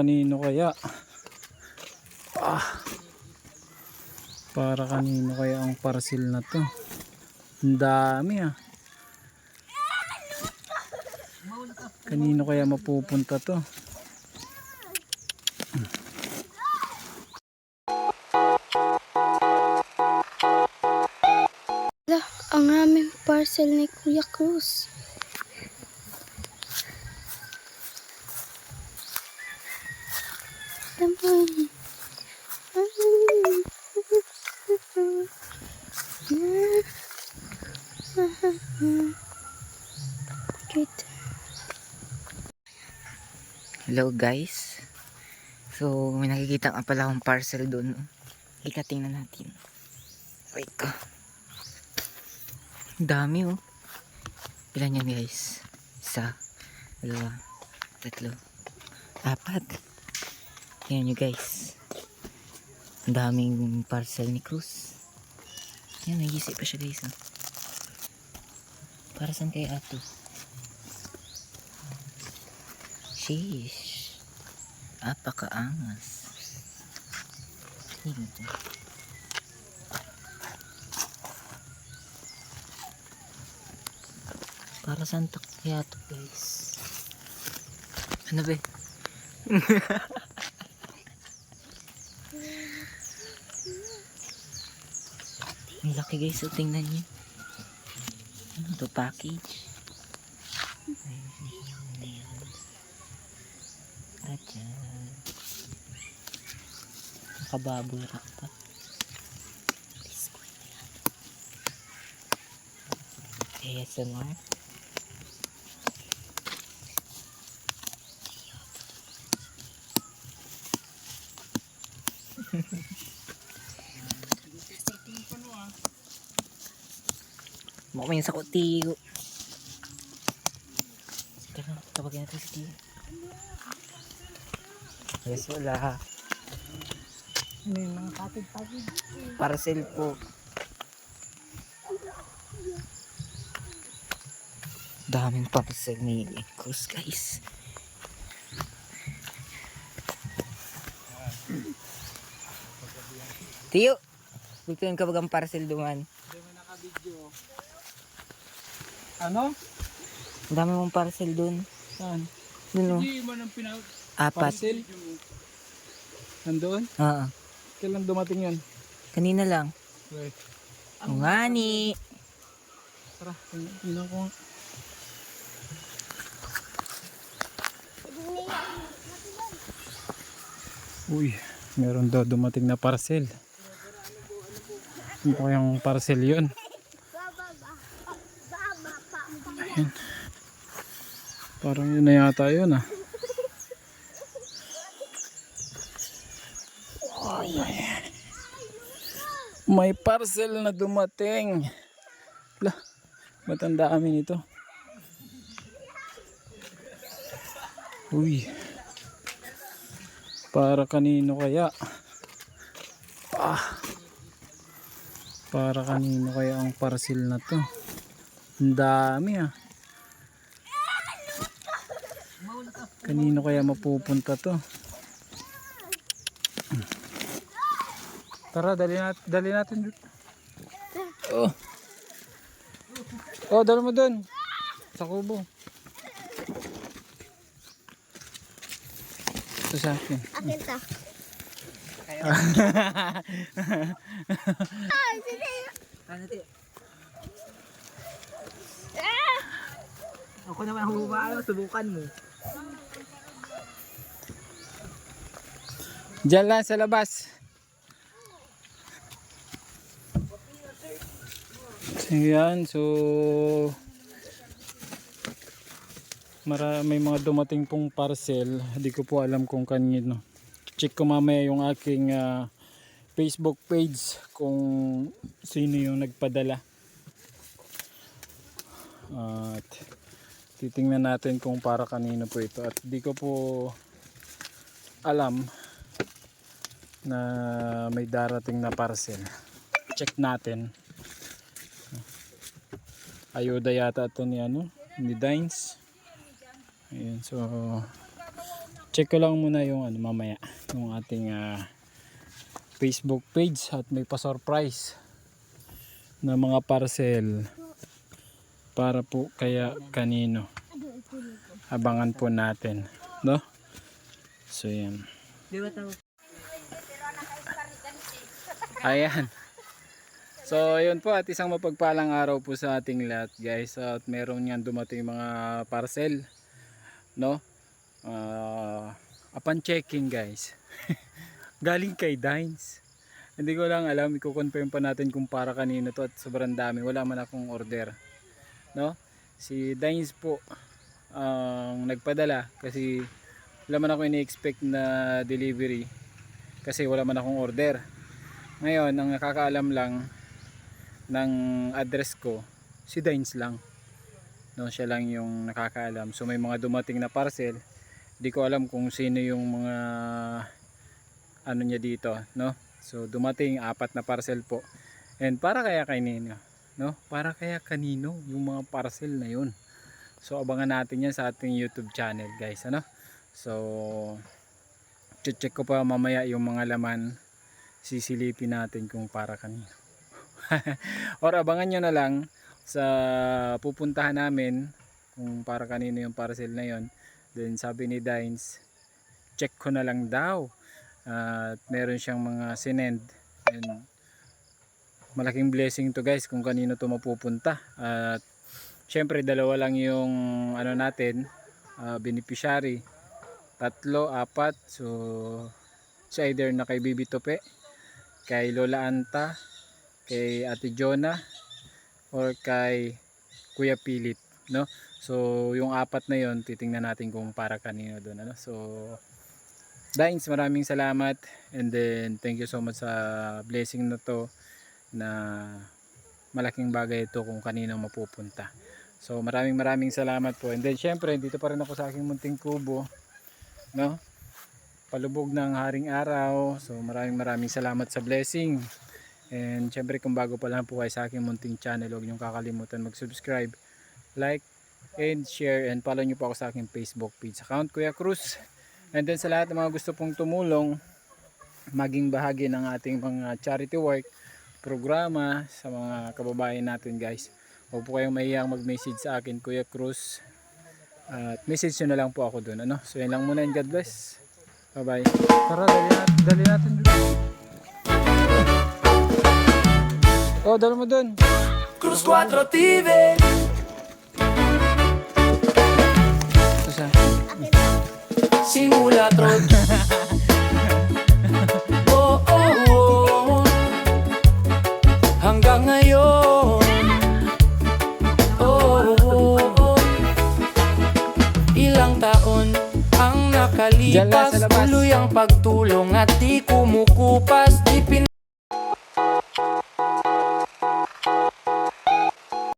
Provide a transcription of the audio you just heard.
Kanino kaya? Para kanino kaya ang parcel na to? Ang dami Kanino kaya mapupunta to? Ang aming parcel ni Kuya Cruz. Hello guys. So may nakikita nga pala akong parcel doon. Ikatingnan natin. Wait ko. Dami oh. Ilan yan guys? 1, 2, 3, 4. Tingnan nyo guys. Ang daming parcel ni Cruz. Yan, nag-isip pa siya guys oh. Para saan kaya ato? Sheesh. Apakaangas. Ito. Para saan kaya to guys? Ano ba? Ang laki guys. So tingnan nyo. Ano to, package? Nakababoy rock pa. ASMR. Mukha yung sakot tiyo. Sige lang, tawagin natin si tiyo. Yes, wala. May mga patid-patid. Parcel po. Daming parcel ni Cruz guys. Tiyo, buktuin ka bagang parcel duman. Hindi mo naka-video. Ano? Ang dami mong parcel dun. Saan? Dun o. Hindi mo nang 4. parcel? Nandoon? Oo. Kailan dumating yan? Kanina lang. Wait. Ang ngani. Tara, tingnan ko. Uy, meron daw dumating na parcel. Ano kayang parcel yun? Ayan. Parang yun na yata yun May parcel na dumating. Lah, ba't ang dami nito? Uy. Para kanino kaya? Para kanino kaya ang parcel na to? Ang dami Kanino kaya mapupunta to? Tara, dali natin. Oh, dali mo dun. Sa kubo. Ito sa akin. Akin ta. Ano tiyo? Ako naman humaan, subukan mo. Diyan lang sa labas. Ayan, so may mga dumating pong parcel. Hindi ko po alam kung kanino. Check ko mamaya yung aking Facebook page kung sino yung nagpadala. At titingnan natin kung para kanino po ito. At di ko po alam na may darating na parcel. Check natin. Ayuda yata ito ni Dines. Ayan, so check ko lang muna yung mamaya yung ating Facebook page at may pa-surprise na mga parcel para po kaya kanino. Abangan po natin, no? So yan. Ayan. So ayun po, at isang mapagpalang araw po sa ating lahat, guys. At meron yan dumating mga parcel, no? Upon checking, guys, galing kay Dines. Hindi ko lang alam, i-confirm pa natin kung para kanino to at sobrang dami. Wala man akong order, no? Si Dines po ang nagpadala kasi wala man ako ini-expect na delivery kasi wala man akong order. Ngayon, ang nakakaalam lang ng address ko, si Dines lang, no? Siya lang yung nakakaalam. So may mga dumating na parcel, di ko alam kung sino yung mga ano niya dito, no? So dumating 4 na parcel po, and para kaya kanino, no? Para kaya kanino yung mga parcel na yun. So abangan natin yan sa ating YouTube channel, guys, ano? So check ko pa mamaya yung mga laman, sisilipin natin kung para kanino. Or abangan nyo na lang sa pupuntahan namin kung para kanino yung parcel na yon. Then sabi ni Dines, check ko na lang daw. At meron siyang mga sinend. And malaking blessing to, guys, kung kanino to mapupunta. At syempre dalawa lang yung ano natin, beneficiary. 3, 4. So it's either na kay Bibi Tope, kay Lola Anta, kay Ate Jonah, or kay Kuya Pilit, no? So yung 4 na yon, titingnan natin kung para kanino doon, ano? So Dines, maraming salamat, and then thank you so much sa blessing na to, na malaking bagay ito kung kanino mapupunta. So maraming salamat po. And then syempre dito pa rin ako sa aking munting kubo, no? Palubog ng haring araw. So maraming salamat sa blessing. And syempre kung bago pa lang po kayo sa aking munting channel, huwag niyong kakalimutan mag-subscribe, like, and share, and follow niyo po ako sa aking Facebook page account, Kuya Cruz. And then sa lahat ng mga gusto pong tumulong, maging bahagi ng ating mga charity work, programa sa mga kababayan natin, guys, huwag po kayong mahiyang mag-message sa akin, Kuya Cruz. At message nyo na lang po ako dun, ano? So yan lang muna, and God bless. Bye bye. Tara, dali natin. Oh, dala mo dun. Cruz 4 TV. Ito sa Simula trot. Oh, oh, oh. Hanggang ngayon. Oh, oh, oh. Ilang taon ang Diyan lang nakalipas, sa labas. tuloy ang pagtulong at di kumukupas.